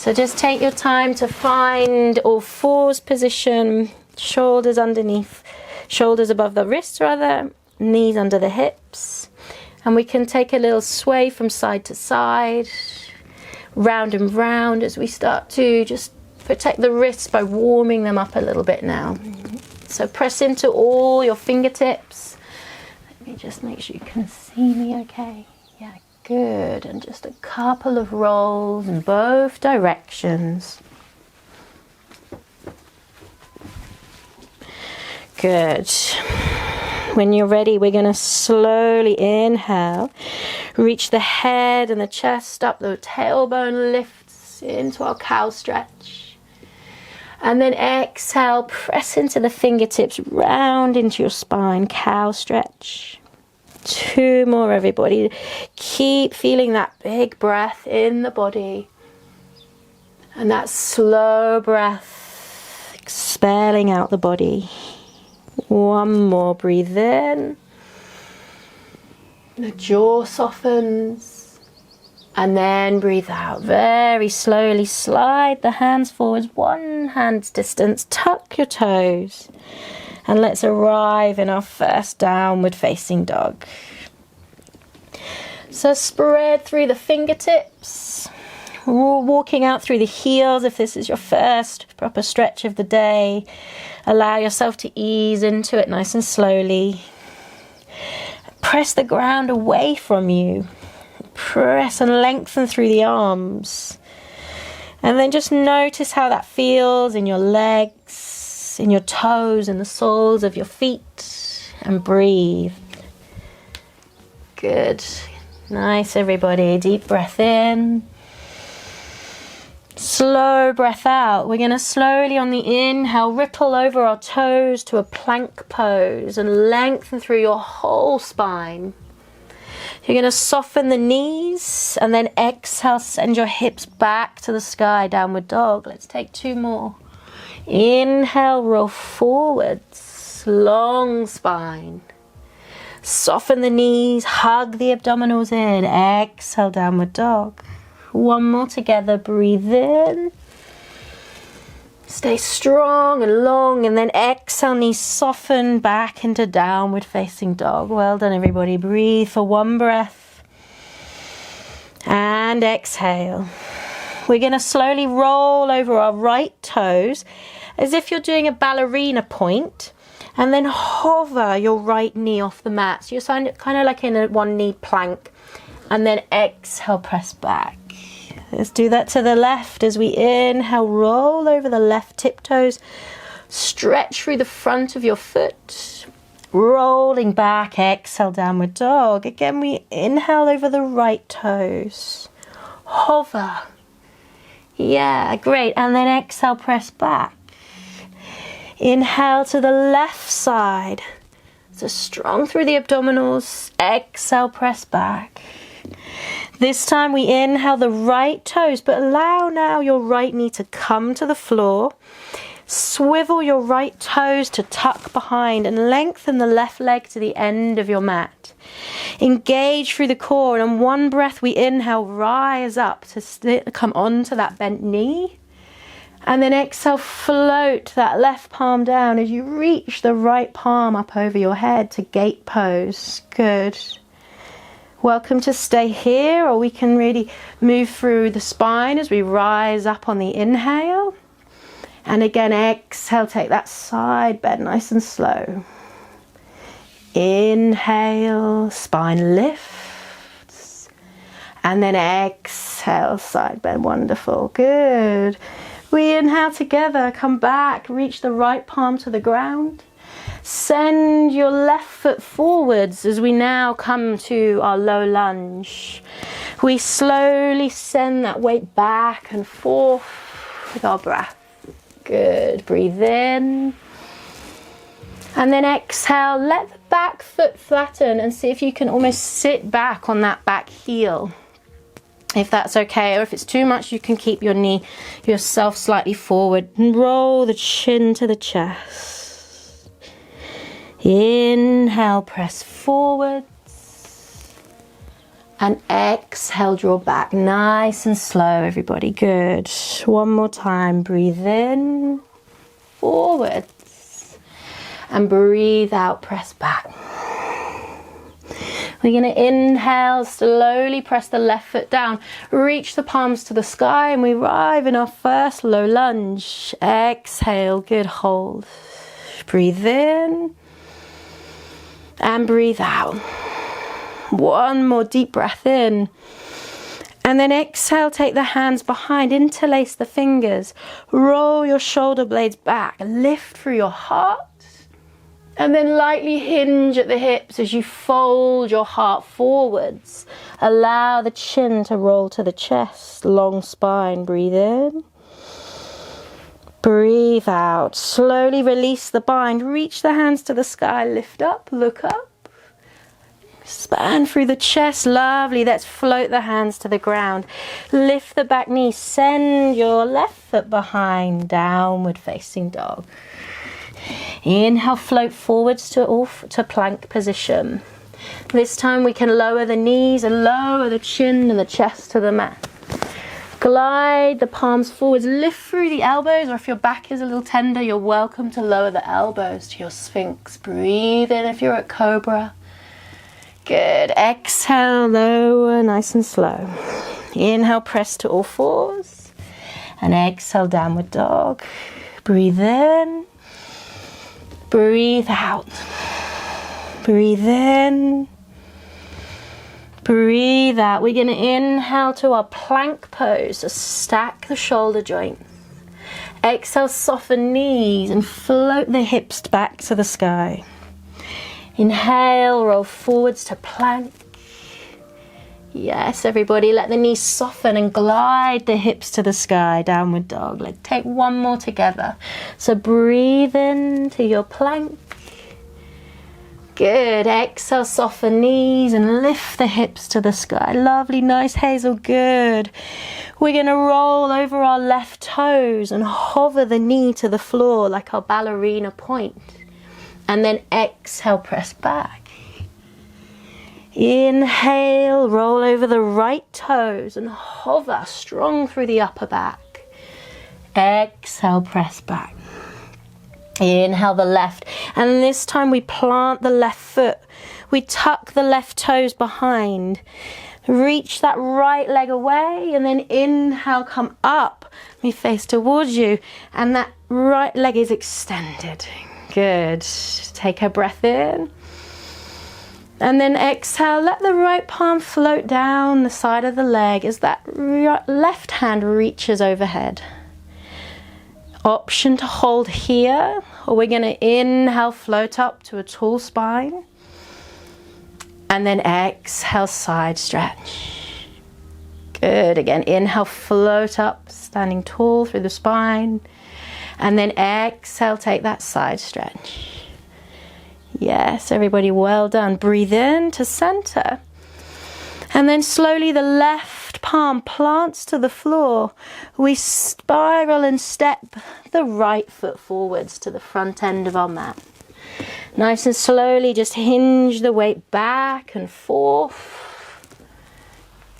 So just take your time to find all fours position, shoulders underneath, shoulders above the wrists rather, knees under the hips. And we can take a little sway from side to side, round and round as we start to just protect the wrists by warming them up a little bit now. So press into all your fingertips. Let me just make sure you can see me okay. Yeah, good. And just a couple of rolls in both directions. Good. When you're ready, we're going to slowly inhale, reach the head and the chest up, the tailbone lifts into our cow stretch. And then exhale, press into the fingertips, round into your spine, cow stretch. 2 more, everybody. Keep feeling that big breath in the body. And that slow breath, expelling out the body. 1 more, breathe in. The jaw softens. And then breathe out. Very slowly slide the hands forwards, 1 hand's distance. Tuck your toes. And let's arrive in our first downward facing dog. So spread through the fingertips. Walking out through the heels if this is your first proper stretch of the day. Allow yourself to ease into it nice and slowly. Press the ground away from you. Press and lengthen through the arms. And then just notice how that feels in your legs, in your toes, in the soles of your feet. And breathe. Good. Nice, everybody. Deep breath in. Slow breath out. We're going to slowly on the inhale ripple over our toes to a plank pose and lengthen through your whole spine. You're going to soften the knees and then exhale, send your hips back to the sky, downward dog. Let's take 2 more. Inhale, roll forwards, long spine. Soften the knees, hug the abdominals in. Exhale, downward dog. 1 more together, breathe in. Stay strong and long, and then exhale, knees soften back into downward facing dog. Well done, everybody. Breathe for 1 breath. And exhale. We're going to slowly roll over our right toes as if you're doing a ballerina point, and then hover your right knee off the mat. So you're kind of like in a 1 knee plank, and then exhale, press back. Let's do that to the left as we inhale, roll over the left tiptoes, stretch through the front of your foot, rolling back, exhale, downward dog. Again, we inhale over the right toes, hover. Yeah, great. And then exhale, press back. Inhale to the left side. So strong through the abdominals, exhale, press back. This time we inhale the right toes, but allow now your right knee to come to the floor. Swivel your right toes to tuck behind and lengthen the left leg to the end of your mat. Engage through the core, and on 1 breath we inhale, rise up to come onto that bent knee. And then exhale, float that left palm down as you reach the right palm up over your head to gate pose. Good. Welcome to stay here, or we can really move through the spine as we rise up on the inhale. And again, exhale, take that side bend nice and slow. Inhale, spine lifts. And then exhale, side bend. Wonderful. Good. We inhale together, come back, reach the right palm to the ground. Send your left foot forwards as we now come to our low lunge. We slowly send that weight back and forth with our breath. Good. Breathe in. And then exhale, let the back foot flatten and see if you can almost sit back on that back heel. If that's okay, or if it's too much, you can keep your knee, yourself slightly forward and roll the chin to the chest. Inhale, press forwards. And exhale, draw back. Nice and slow, everybody. Good. One more time. Breathe in, forwards. And breathe out, press back. We're going to inhale, slowly press the left foot down. Reach the palms to the sky and we arrive in our first low lunge. Exhale, good, hold. Breathe in and breathe out. One more deep breath in. And then exhale, take the hands behind, interlace the fingers, roll your shoulder blades back, lift through your heart, and then lightly hinge at the hips as you fold your heart forwards. Allow the chin to roll to the chest, long spine, breathe in. Breathe out, slowly release the bind, reach the hands to the sky, lift up, look up. Span through the chest, lovely. Let's float the hands to the ground. Lift the back knee, send your left foot behind, downward facing dog. Inhale, float forwards to plank position. This time we can lower the knees and lower the chin and the chest to the mat. Glide the palms forwards, lift through the elbows, or if your back is a little tender, you're welcome to lower the elbows to your sphinx. Breathe in if you're at cobra. Good. Exhale, lower, nice and slow. Inhale, press to all fours. And exhale, downward dog. Breathe in. Breathe out. Breathe in. Breathe out. We're going to inhale to our plank pose. So stack the shoulder joints. Exhale, soften knees and float the hips back to the sky. Inhale, roll forwards to plank. Yes, everybody, let the knees soften and glide the hips to the sky, downward dog. Let's take one more together. So breathe into your plank. Good. Exhale, soften knees and lift the hips to the sky. Lovely, nice, Hazel. Good. We're going to roll over our left toes and hover the knee to the floor like our ballerina point. And then exhale, press back. Inhale, roll over the right toes and hover strong through the upper back. Exhale, press back. Inhale the left. And this time we plant the left foot. We tuck the left toes behind. Reach that right leg away and then inhale, come up. We face towards you and that right leg is extended. Good. Take a breath in. And then exhale, let the right palm float down the side of the leg as that left hand reaches overhead. Option to hold here, or we're going to inhale, float up to a tall spine. And then exhale, side stretch. Good. Again, inhale, float up, standing tall through the spine. And then exhale, take that side stretch. Yes, everybody, well done. Breathe in to center. And then slowly the left palm plants to the floor. We spiral and step the right foot forwards to the front end of our mat. Nice and slowly, just hinge the weight back and forth.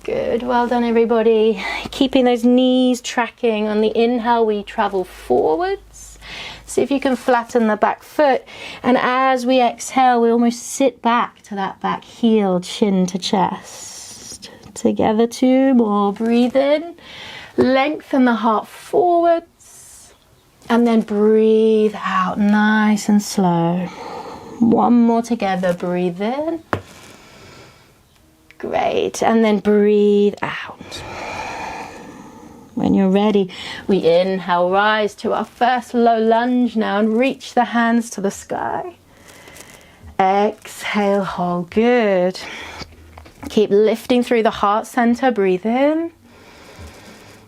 Good, well done everybody. Keeping those knees tracking. On the inhale, we travel forwards. See if you can flatten the back foot. And as we exhale, we almost sit back to that back heel, chin to chest. Together, two more. Breathe in. Lengthen the heart forwards. And then breathe out, nice and slow. One more together. Breathe in. Great. And then breathe out. When you're ready, we inhale, rise to our first low lunge now and reach the hands to the sky. Exhale, hold. Good. Keep lifting through the heart center. Breathe in.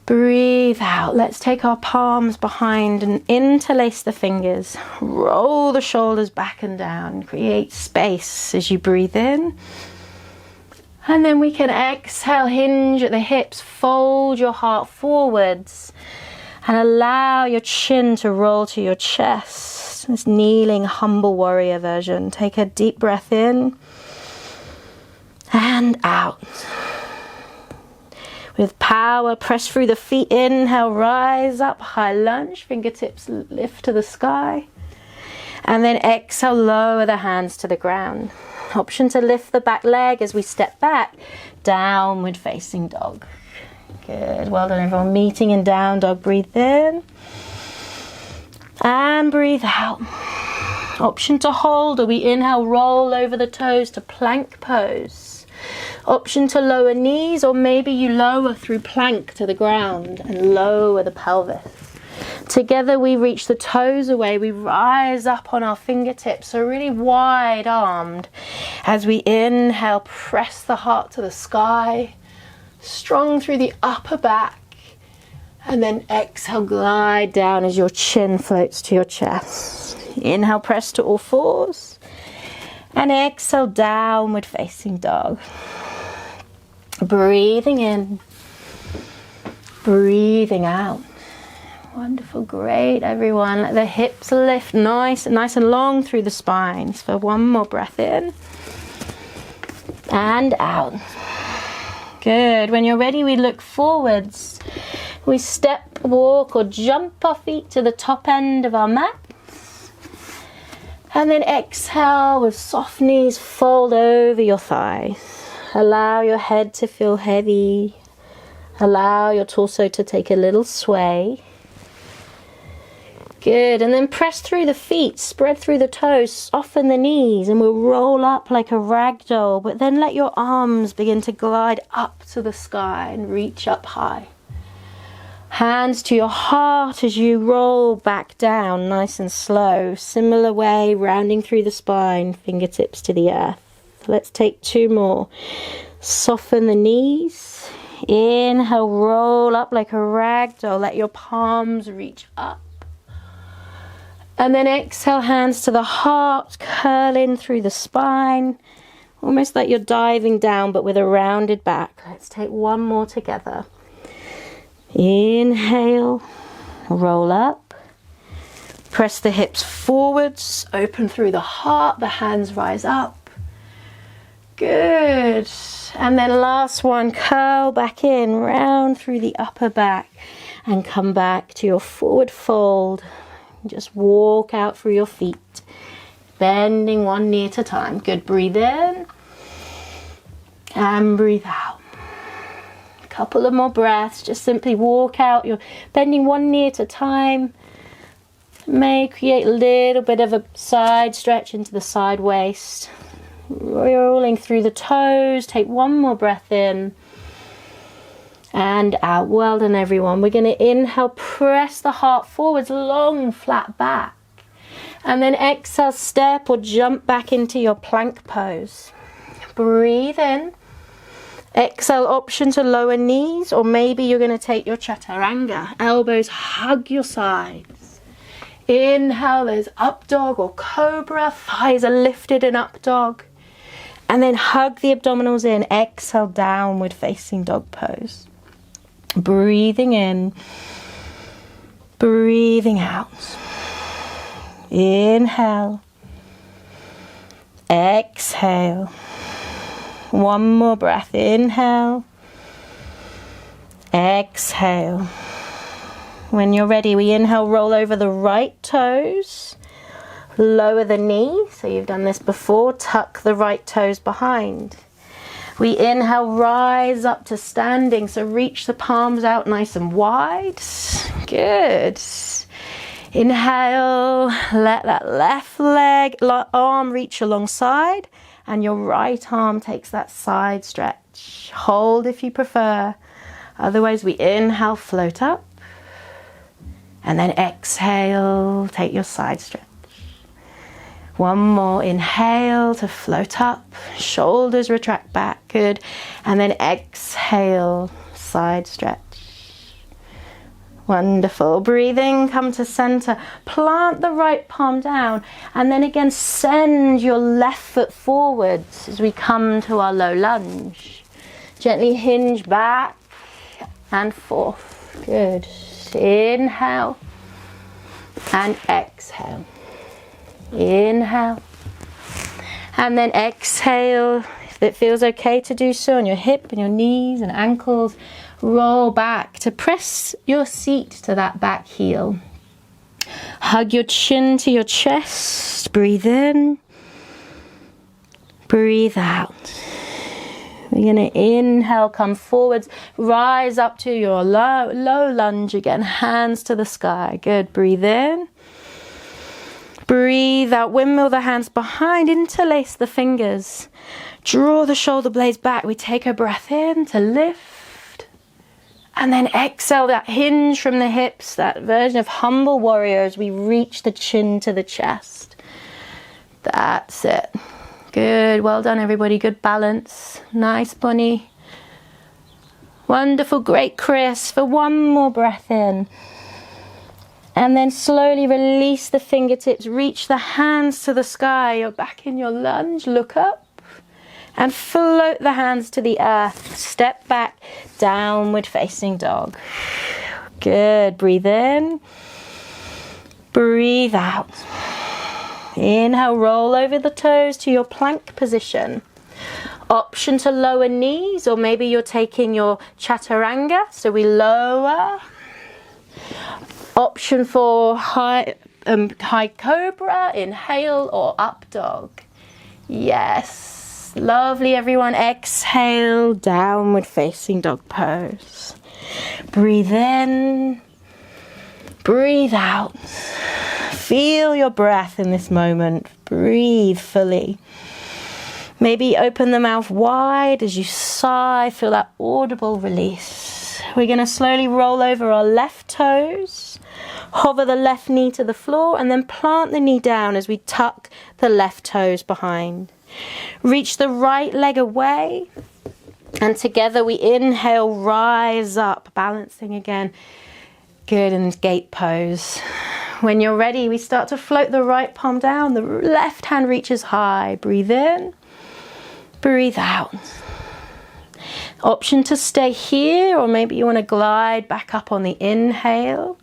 Breathe out. Let's take our palms behind and interlace the fingers. Roll the shoulders back and down. Create space as you breathe in. And then we can exhale, hinge at the hips, fold your heart forwards and allow your chin to roll to your chest. This kneeling, humble warrior version. Take a deep breath in And out. With power, press through the feet. Inhale, rise up, high lunge. Fingertips lift to the sky. And then exhale, lower the hands to the ground. Option to lift the back leg as we step back. Downward facing dog. Good, well done everyone. Meeting in down dog. Breathe in. And breathe out. Option to hold, or we inhale, roll over the toes to plank pose. Option to lower knees, or maybe you lower through plank to the ground and lower the pelvis. Together we reach the toes away, we rise up on our fingertips, so really wide armed. As we inhale, press the heart to the sky, strong through the upper back, and then exhale, glide down as your chin floats to your chest. Inhale, press to all fours, and exhale, downward facing dog. Breathing in, breathing out. Wonderful, great everyone. Let the hips lift nice and long through the spine. So one more breath in and out. Good. When you're ready, we look forwards. We step, walk or jump our feet to the top end of our mat. And then exhale with soft knees, fold over your thighs. Allow your head to feel heavy. Allow your torso to take a little sway. Good, and then press through the feet, spread through the toes, soften the knees, and we'll roll up like a rag doll, but then let your arms begin to glide up to the sky and reach up high. Hands to your heart as you roll back down, nice and slow. Similar way, rounding through the spine, fingertips to the earth. Let's take two more. Soften the knees. Inhale, roll up like a rag doll. Let your palms reach up. And then exhale, hands to the heart, curl in through the spine. Almost like you're diving down, but with a rounded back. Let's take one more together. Inhale, roll up. Press the hips forwards, open through the heart, the hands rise up. Good. And then last one, curl back in, round through the upper back and come back to your forward fold. Just walk out through your feet, bending one knee at a time. Good, breathe in and breathe out. A couple of more breaths, just simply walk out. You're bending one knee at a time. May create a little bit of a side stretch into the side waist. Rolling through the toes, take one more breath in and out. Well done everyone. We're going to inhale, press the heart forwards, long flat back, and then exhale, step or jump back into your plank pose. Breathe in. Exhale, option to lower knees, or maybe you're going to take your chaturanga. Elbows hug your sides. Inhale, there's up dog or cobra. Thighs are lifted in up dog. And then hug the abdominals in. Exhale, downward facing dog pose. Breathing in. Breathing out. Inhale. Exhale. One more breath. Inhale. Exhale. When you're ready, we inhale, roll over the right toes. Lower the knee, so you've done this before, tuck the right toes behind. We inhale, rise up to standing, so reach the palms out nice and wide. Good. Inhale, let that left leg, arm reach alongside, and your right arm takes that side stretch. Hold if you prefer. Otherwise, we inhale, float up, and then exhale, take your side stretch. One more, inhale to float up, shoulders retract back, good. And then exhale, side stretch. Wonderful. Breathing, come to center, plant the right palm down, and then again send your left foot forwards as we come to our low lunge. Gently hinge back and forth, good. Inhale and exhale. Inhale and then exhale, If it feels okay to do so on your hip and your knees and ankles, roll back to press your seat to that back heel. Hug your chin to your chest. Breathe in. Breathe out. We're going to inhale, come forwards, rise up to your low lunge again, hands to the sky. Good, breathe in. Breathe out, windmill the hands behind, interlace the fingers. Draw the shoulder blades back. We take a breath in to lift. And then exhale, that hinge from the hips, that version of humble warrior as we reach the chin to the chest. That's it. Good, well done everybody, good balance. Nice bunny. Wonderful, great Chris. For one more breath in. And then slowly release the fingertips, reach the hands to the sky. You're back in your lunge, look up. And float the hands to the earth. Step back, downward facing dog. Good, breathe in. Breathe out. Inhale, roll over the toes to your plank position. Option to lower knees, or maybe you're taking your chaturanga, so we lower. Option for high cobra, inhale, or up dog. Yes, lovely everyone. Exhale, downward facing dog pose. Breathe in, breathe out. Feel your breath in this moment. Breathe fully. Maybe open the mouth wide as you sigh. Feel that audible release. We're going to slowly roll over our left toes. Hover the left knee to the floor and then plant the knee down as we tuck the left toes behind. Reach the right leg away. And together we inhale, rise up, balancing again. Good, and gate pose. When you're ready, we start to float the right palm down. The left hand reaches high. Breathe in. Breathe out. Option to stay here, or maybe you want to glide back up on the inhale.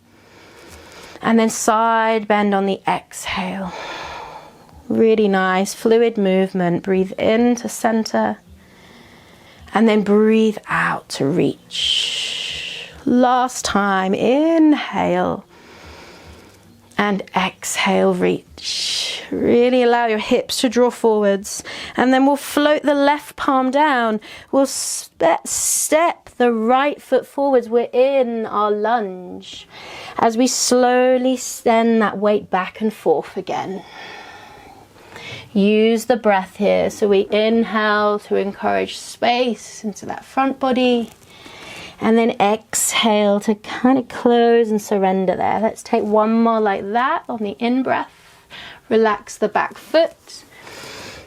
And then side bend on the exhale. Really nice, fluid movement. Breathe in to center. And then breathe out to reach. Last time, inhale. And exhale, reach. Really allow your hips to draw forwards. And then we'll float the left palm down. We'll step the right foot forwards. We're in our lunge. As we slowly send that weight back and forth again. Use the breath here. So we inhale to encourage space into that front body. And then exhale to kind of close and surrender there. Let's take one more like that on the in-breath. Relax the back foot.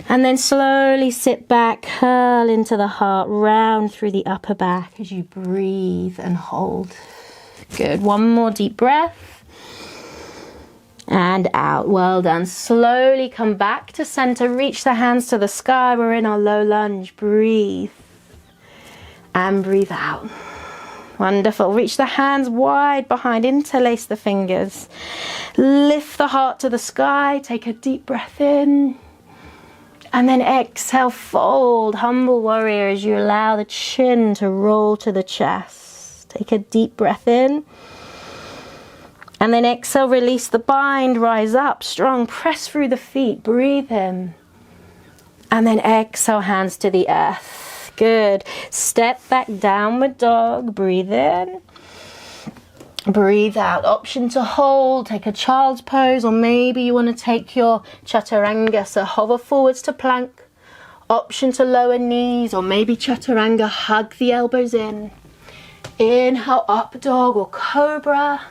And then slowly sit back, curl into the heart, round through the upper back as you breathe and hold. Good. One more deep breath. And out. Well done. Slowly come back to center. Reach the hands to the sky. We're in our low lunge. Breathe. And breathe out. Wonderful. Reach the hands wide behind. Interlace the fingers. Lift the heart to the sky. Take a deep breath in. And then exhale, fold. Humble warrior as you allow the chin to roll to the chest. Take a deep breath in. And then exhale, release the bind. Rise up, strong. Press through the feet. Breathe in. And then exhale, hands to the earth. Good. Step back, downward dog. Breathe in. Breathe out. Option to hold. Take a child's pose, or maybe you want to take your chaturanga. So hover forwards to plank. Option to lower knees, or maybe chaturanga. Hug the elbows in. Inhale, up dog or cobra.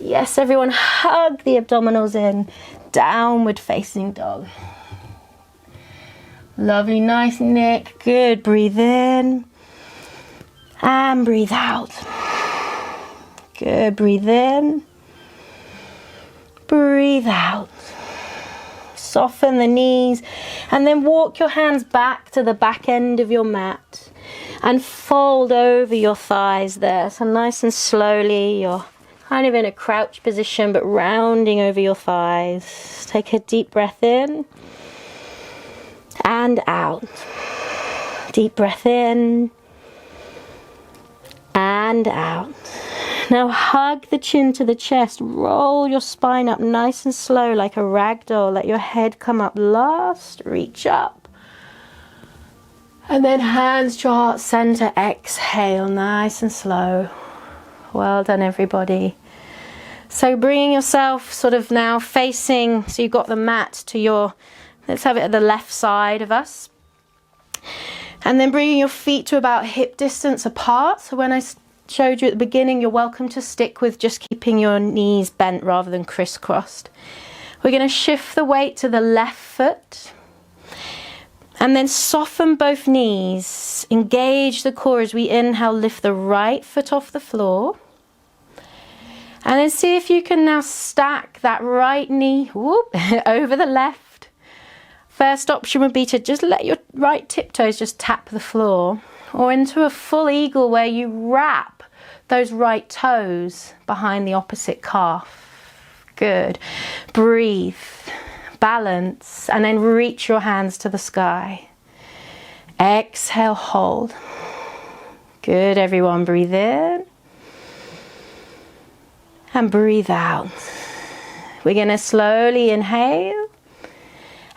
Yes, everyone, hug the abdominals in. Downward facing dog. Lovely, nice neck. Good. Breathe in. And breathe out. Good. Breathe in. Breathe out. Soften the knees. And then walk your hands back to the back end of your mat. And fold over your thighs there. So nice and slowly, you're kind of in a crouch position, but rounding over your thighs. Take a deep breath in. And out. Deep breath in and out. Now hug the chin to the chest. Roll your spine up nice and slow like a rag doll. Let your head come up last. Reach up. And then hands to heart center. Exhale nice and slow. Well done, everybody. So bringing yourself sort of now facing, so you've got the mat to your, let's have it at the left side of us. And then bringing your feet to about hip distance apart. So when I showed you at the beginning, you're welcome to stick with just keeping your knees bent rather than crisscrossed. We're going to shift the weight to the left foot. And then soften both knees. Engage the core as we inhale, lift the right foot off the floor. And then see if you can now stack that right knee over the left. First option would be to just let your right tiptoes just tap the floor. Or into a full eagle where you wrap those right toes behind the opposite calf. Good. Breathe. Balance. And then reach your hands to the sky. Exhale, hold. Good, everyone. Breathe in. And breathe out. We're going to slowly inhale.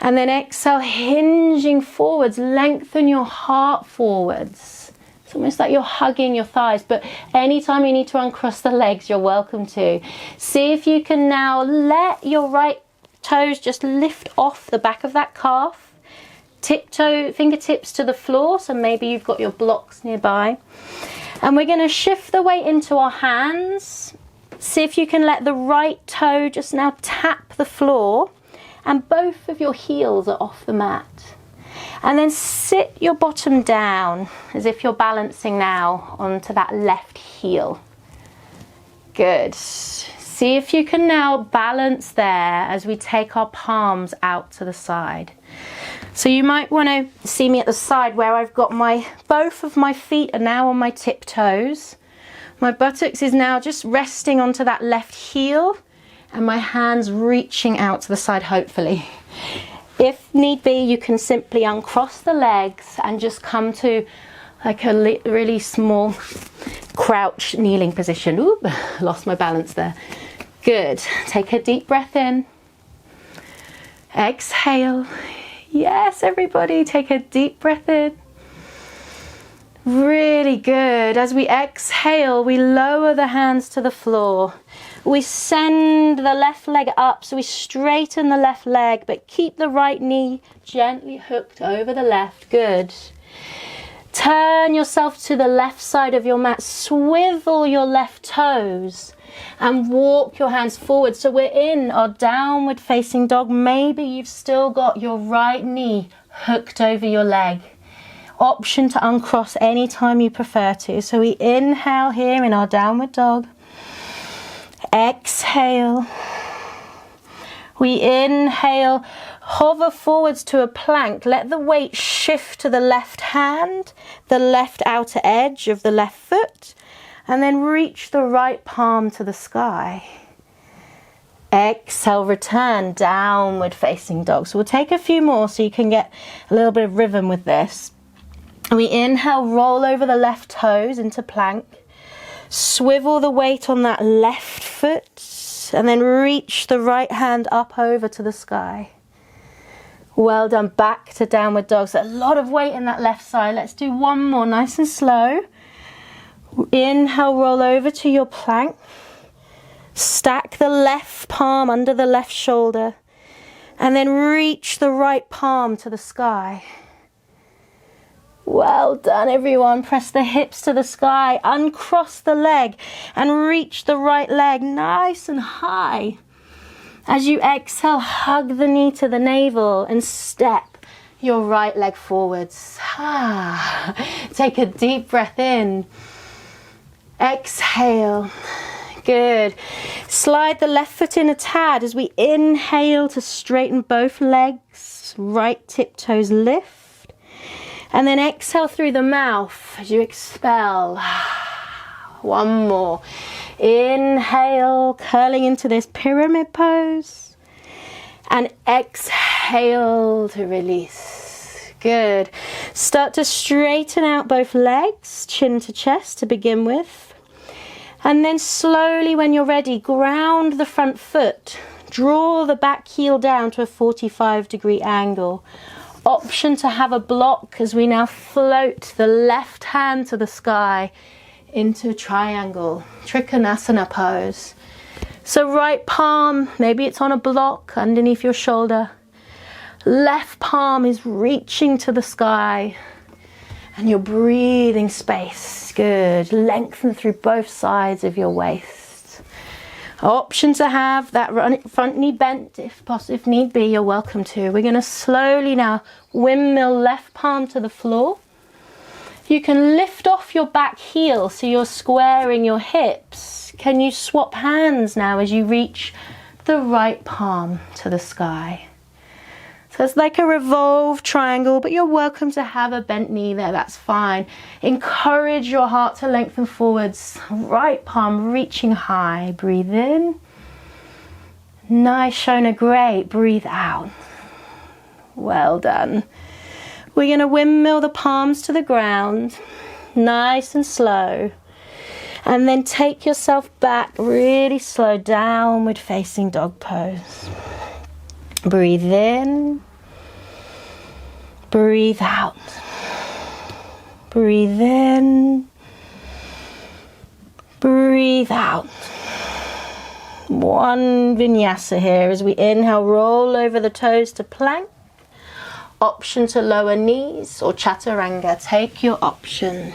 And then exhale, hinging forwards. Lengthen your heart forwards. It's almost like you're hugging your thighs. But anytime you need to uncross the legs, you're welcome to. See if you can now let your right toes just lift off the back of that calf. Tiptoe fingertips to the floor. So maybe you've got your blocks nearby. And we're going to shift the weight into our hands. See if you can let the right toe just now tap the floor and both of your heels are off the mat. And then sit your bottom down as if you're balancing now onto that left heel. Good. See if you can now balance there as we take our palms out to the side. So you might want to see me at the side where I've got both of my feet are now on my tiptoes. My buttocks is now just resting onto that left heel and my hands reaching out to the side, hopefully. If need be, you can simply uncross the legs and just come to like a really small crouch kneeling position. Oop, lost my balance there. Good. Take a deep breath in. Exhale. Yes, everybody, take a deep breath in. Really good. As we exhale, we lower the hands to the floor. We send the left leg up, so we straighten the left leg, but keep the right knee gently hooked over the left. Good. Turn yourself to the left side of your mat. Swivel your left toes and walk your hands forward. So we're in our downward facing dog. Maybe you've still got your right knee hooked over your leg. Option to uncross anytime you prefer to. So we inhale here in our downward dog. Exhale. We inhale, hover forwards to a plank. Let the weight shift to the left hand, the left outer edge of the left foot, and then reach the right palm to the sky. Exhale, return, downward facing dog. So we'll take a few more so you can get a little bit of rhythm with this. We inhale, roll over the left toes into plank. Swivel the weight on that left foot and then reach the right hand up over to the sky. Well done. Back to downward dog. So a lot of weight in that left side. Let's do one more nice and slow. Inhale, roll over to your plank. Stack the left palm under the left shoulder and then reach the right palm to the sky. Well done, everyone. Press the hips to the sky, uncross the leg and reach the right leg nice and high. As you exhale, hug the knee to the navel and step your right leg forwards. Take a deep breath in. Exhale. Good. Slide the left foot in a tad as we inhale to straighten both legs. Right tiptoes lift. And then exhale through the mouth as you expel. One more. Inhale, curling into this pyramid pose. And exhale to release. Good. Start to straighten out both legs, chin to chest to begin with. And then slowly, when you're ready, ground the front foot. Draw the back heel down to a 45-degree angle. Option to have a block as we now float the left hand to the sky into a triangle, Trikanasana pose. So right palm, maybe it's on a block underneath your shoulder. Left palm is reaching to the sky and you're breathing space. Good. Lengthen through both sides of your waist. Option to have that front knee bent if need be, you're welcome to. We're going to slowly now windmill left palm to the floor. You can lift off your back heel so you're squaring your hips. Can you swap hands now as you reach the right palm to the sky? So it's like a revolved triangle, but you're welcome to have a bent knee there, that's fine. Encourage your heart to lengthen forwards. Right palm reaching high. Breathe in. Nice, Shona, great. Breathe out. Well done. We're going to windmill the palms to the ground, nice and slow. And then take yourself back really slow, downward facing dog pose. Breathe in. Breathe out. Breathe in. Breathe out. One vinyasa here as we inhale, roll over the toes to plank. Option to lower knees or chaturanga. Take your option.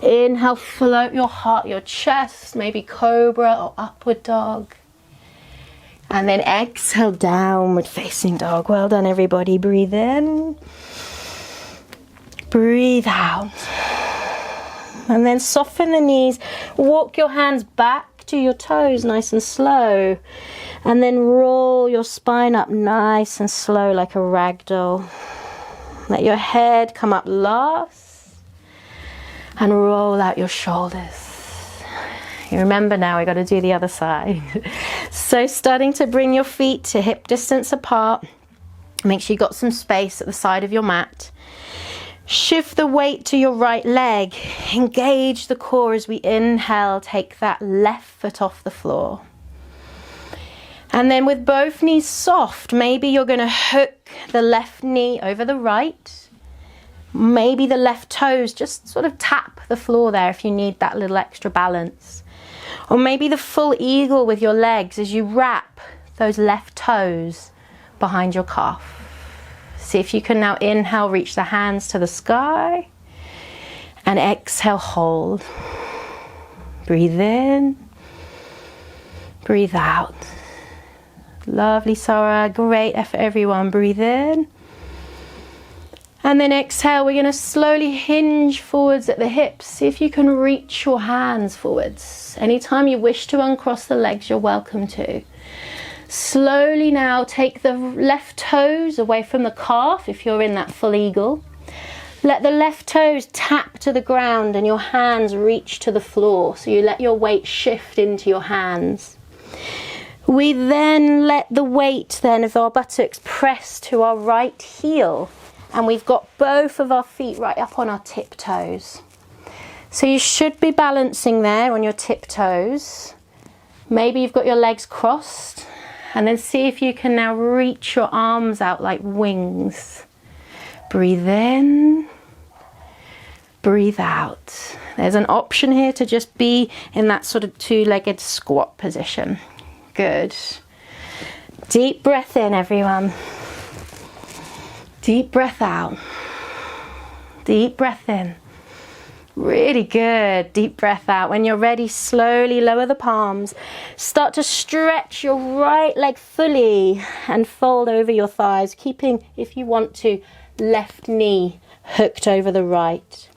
Inhale, float your heart, your chest, maybe cobra or upward dog. And then exhale, downward facing dog. Well done, everybody. Breathe in. Breathe out. And then soften the knees. Walk your hands back to your toes, nice and slow. And then roll your spine up nice and slow like a ragdoll. Let your head come up last. And roll out your shoulders. You remember now, we got to do the other side. So starting to bring your feet to hip distance apart. Make sure you got some space at the side of your mat. Shift the weight to your right leg. Engage the core as we inhale. Take that left foot off the floor. And then with both knees soft, maybe you're going to hook the left knee over the right. Maybe the left toes just sort of tap the floor there if you need that little extra balance. Or maybe the full eagle with your legs as you wrap those left toes behind your calf. See if you can now inhale, reach the hands to the sky. And exhale, hold. Breathe in. Breathe out. Lovely, Sarah. Great effort, everyone. Breathe in. And then exhale, we're going to slowly hinge forwards at the hips. See if you can reach your hands forwards. Anytime you wish to uncross the legs, you're welcome to. Slowly now take the left toes away from the calf if you're in that full eagle. Let the left toes tap to the ground and your hands reach to the floor. So you let your weight shift into your hands. We then let the weight then of our buttocks press to our right heel. And we've got both of our feet right up on our tiptoes. So you should be balancing there on your tiptoes. Maybe you've got your legs crossed. And then see if you can now reach your arms out like wings. Breathe in. Breathe out. There's an option here to just be in that sort of two-legged squat position. Good. Deep breath in, everyone. Deep breath out. Deep breath in. Really good. Deep breath out. When you're ready, slowly lower the palms. Start to stretch your right leg fully and fold over your thighs, keeping, if you want to, left knee hooked over the right.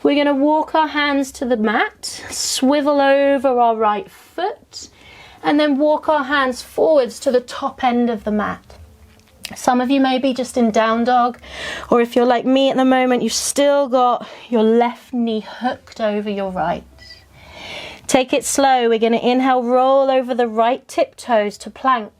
We're going to walk our hands to the mat, swivel over our right foot, and then walk our hands forwards to the top end of the mat. Some of you may be just in down dog, or if you're like me at the moment, you've still got your left knee hooked over your right. Take it slow. We're going to inhale, roll over the right tiptoes to plank.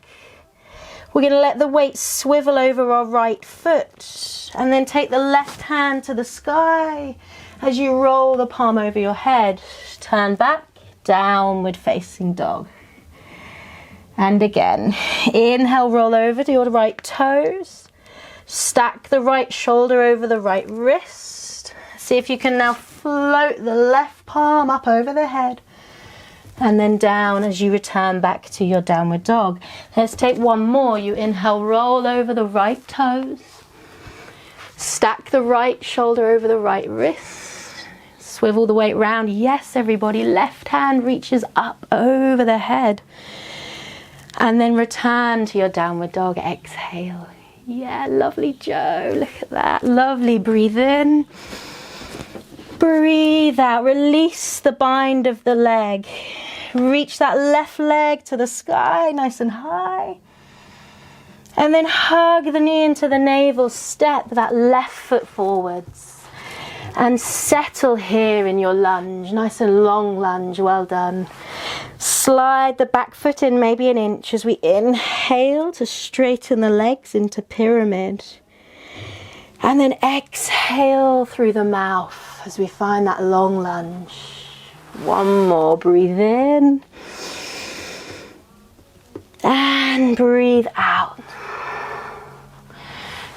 We're going to let the weight swivel over our right foot and then take the left hand to the sky as you roll the palm over your head. Turn back, downward facing dog. And again, inhale, roll over to your right toes. Stack the right shoulder over the right wrist. See if you can now float the left palm up over the head. And then down as you return back to your downward dog. Let's take one more. You inhale, roll over the right toes. Stack the right shoulder over the right wrist. Swivel the weight round. Yes, everybody. Left hand reaches up over the head. And then return to your downward dog. Exhale. Yeah, lovely, Joe. Look at that. Lovely. Breathe in. Breathe out. Release the bind of the leg. Reach that left leg to the sky, nice and high. And then hug the knee into the navel. Step that left foot forwards. And settle here in your lunge. Nice and long lunge. Well done. Slide the back foot in maybe an inch as we inhale to straighten the legs into pyramid. And then exhale through the mouth as we find that long lunge. One more, breathe in. And breathe out.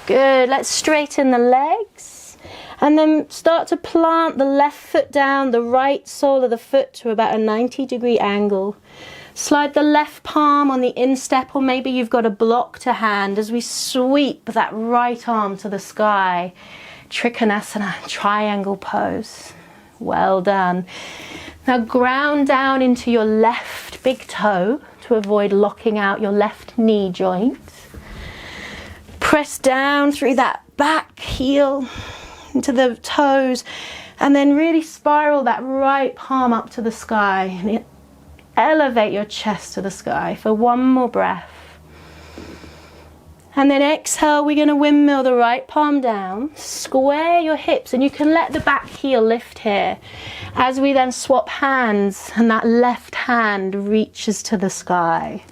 Good, let's straighten the legs. And then start to plant the left foot down, the right sole of the foot to about a 90-degree angle. Slide the left palm on the instep, or maybe you've got a block to hand as we sweep that right arm to the sky. Trikanasana, triangle pose. Well done. Now ground down into your left big toe to avoid locking out your left knee joint. Press down through that back heel into the toes and then really spiral that right palm up to the sky and elevate your chest to the sky for one more breath. And then exhale, we're going to windmill the right palm down, square your hips, and you can let the back heel lift here as we then swap hands and that left hand reaches to the sky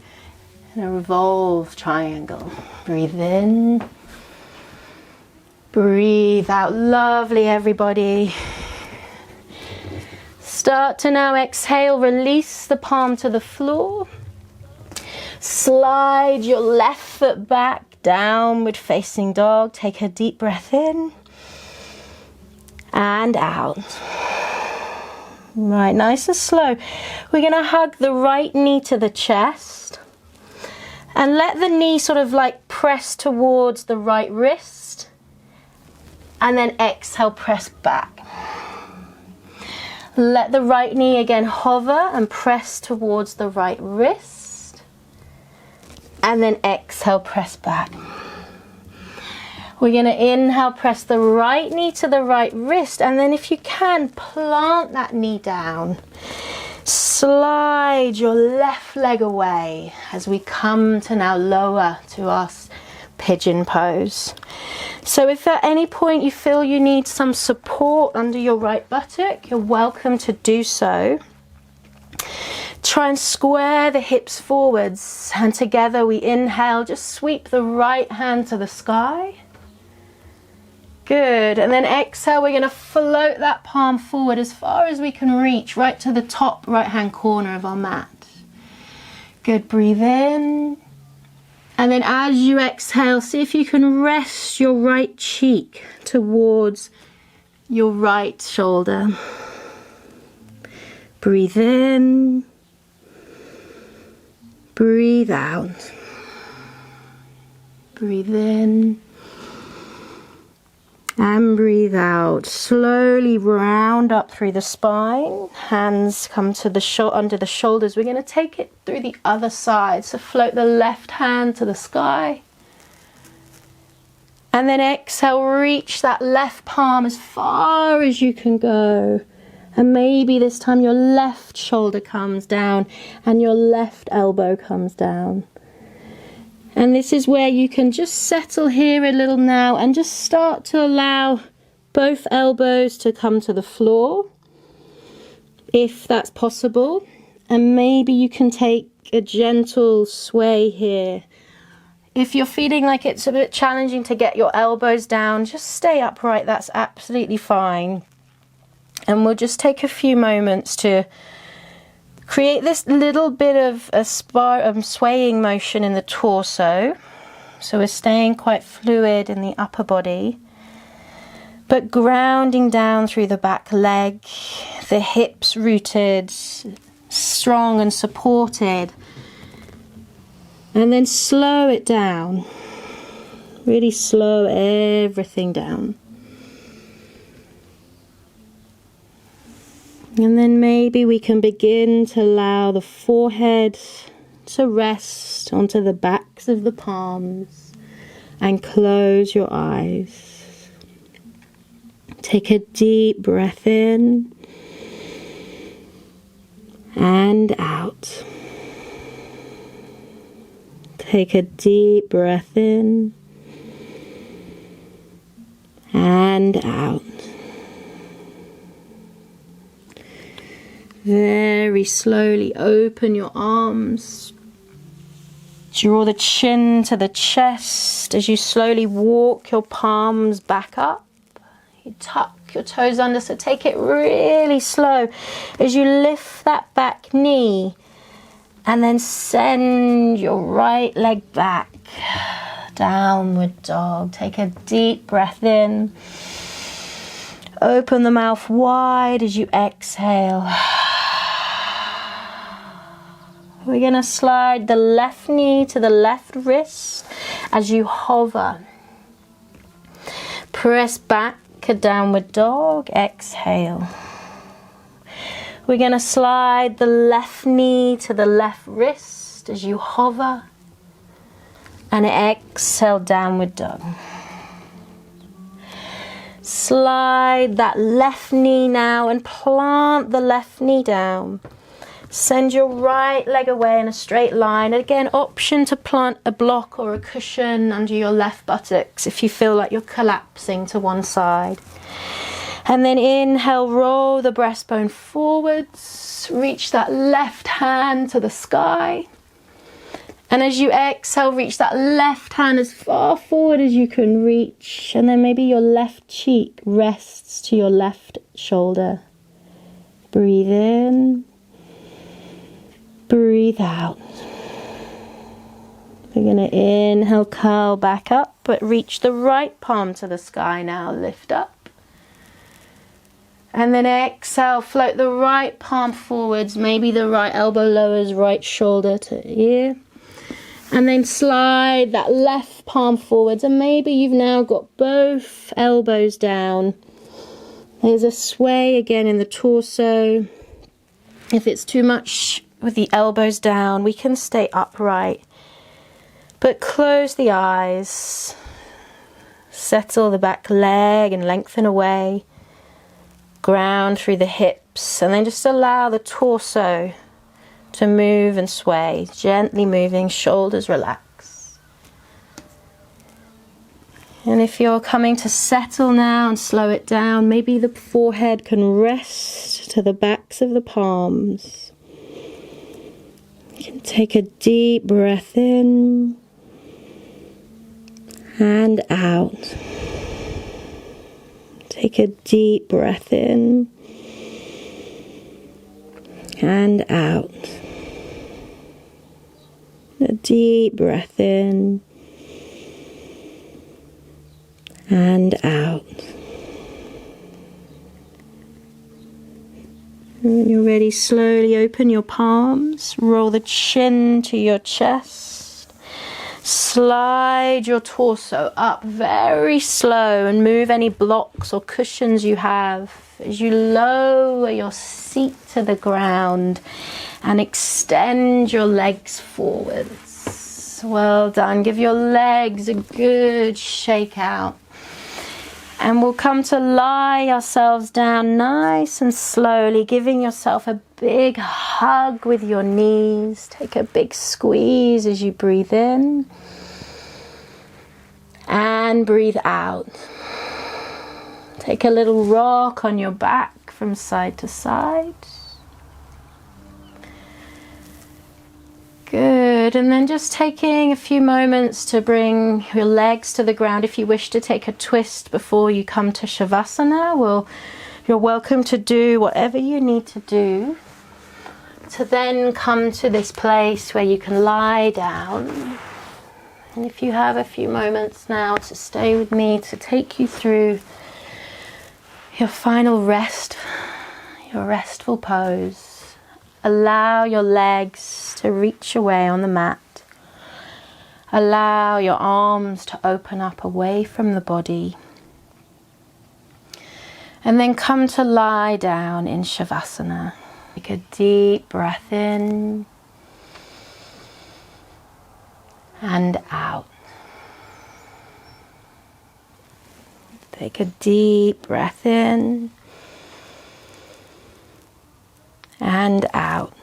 in a revolved triangle. Breathe in, breathe out. Lovely, everybody. Start to now exhale, release the palm to the floor. Slide your left foot back. Downward facing dog. Take a deep breath in and out. Right, nice and slow. We're going to hug the right knee to the chest and let the knee sort of like press towards the right wrist and then exhale, press back. Let the right knee again hover and press towards the right wrist. And then exhale, press back. We're going to inhale, press the right knee to the right wrist. And then if you can, plant that knee down. Slide your left leg away as we come to now lower to our pigeon pose. So if at any point you feel you need some support under your right buttock, you're welcome to do so. Try and square the hips forwards, and together we inhale, just sweep the right hand to the sky. Good, and then exhale, we're going to float that palm forward as far as we can reach, right to the top right hand corner of our mat. Good, breathe in, and then as you exhale, see if you can rest your right cheek towards your right shoulder. Breathe in. Breathe out. Breathe in. And breathe out. Slowly round up through the spine. Hands come to the under the shoulders. We're going to take it through the other side. So float the left hand to the sky. And then exhale, reach that left palm as far as you can go. And maybe this time your left shoulder comes down and your left elbow comes down. And this is where you can just settle here a little now and just start to allow both elbows to come to the floor, if that's possible. And maybe you can take a gentle sway here If you're feeling like it's a bit challenging to get your elbows down, just stay upright. That's absolutely fine. And we'll just take a few moments to create this little bit of a swaying motion in the torso. So we're staying quite fluid in the upper body, but grounding down through the back leg, the hips rooted, strong and supported. And then slow it down. Really slow everything down. And then maybe we can begin to allow the forehead to rest onto the backs of the palms and close your eyes. Take a deep breath in and out. Take a deep breath in and out. Very slowly open your arms. Draw the chin to the chest as you slowly walk your palms back up. You tuck your toes under, so take it really slow as you lift that back knee. And then send your right leg back, downward dog. Take a deep breath in. Open the mouth wide as you exhale. We're going to slide the left knee to the left wrist as you hover. Press back, a downward dog. Exhale. We're going to slide the left knee to the left wrist as you hover. And exhale, downward dog. Slide that left knee now and plant the left knee down. Send your right leg away in a straight line. Again, option to plant a block or a cushion under your left buttocks if you feel like you're collapsing to one side. And then inhale, roll the breastbone forwards. Reach that left hand to the sky. And as you exhale, reach that left hand as far forward as you can reach. And then maybe your left cheek rests to your left shoulder. Breathe in. Breathe out. We're going to inhale, curl back up, but reach the right palm to the sky now. Lift up. And then exhale, float the right palm forwards, maybe the right elbow lowers right shoulder to ear. And then slide that left palm forwards, and maybe you've now got both elbows down. There's a sway again in the torso. If it's too much with the elbows down, we can stay upright. But close the eyes. Settle the back leg and lengthen away. Ground through the hips, and then just allow the torso to move and sway, gently moving, shoulders relax. And if you're coming to settle now and slow it down, maybe the forehead can rest to the backs of the palms. You can take a deep breath in and out. Take a deep breath in and out. A deep breath in and out. And when you're ready, slowly open your palms, roll the chin to your chest. Slide your torso up very slow and move any blocks or cushions you have as you lower your seat to the ground and extend your legs forwards. Well done. Give your legs a good shake out. And we'll come to lie ourselves down nice and slowly, giving yourself a big hug with your knees. Take a big squeeze as you breathe in. And breathe out. Take a little rock on your back from side to side. Good. Good, and then just taking a few moments to bring your legs to the ground. If you wish to take a twist before you come to Shavasana, you're welcome to do whatever you need to do to then come to this place where you can lie down. And if you have a few moments now to stay with me, to take you through your final rest, your restful pose. Allow your legs to reach away on the mat. Allow your arms to open up away from the body. And then come to lie down in Shavasana. Take a deep breath in and out. Take a deep breath in and out.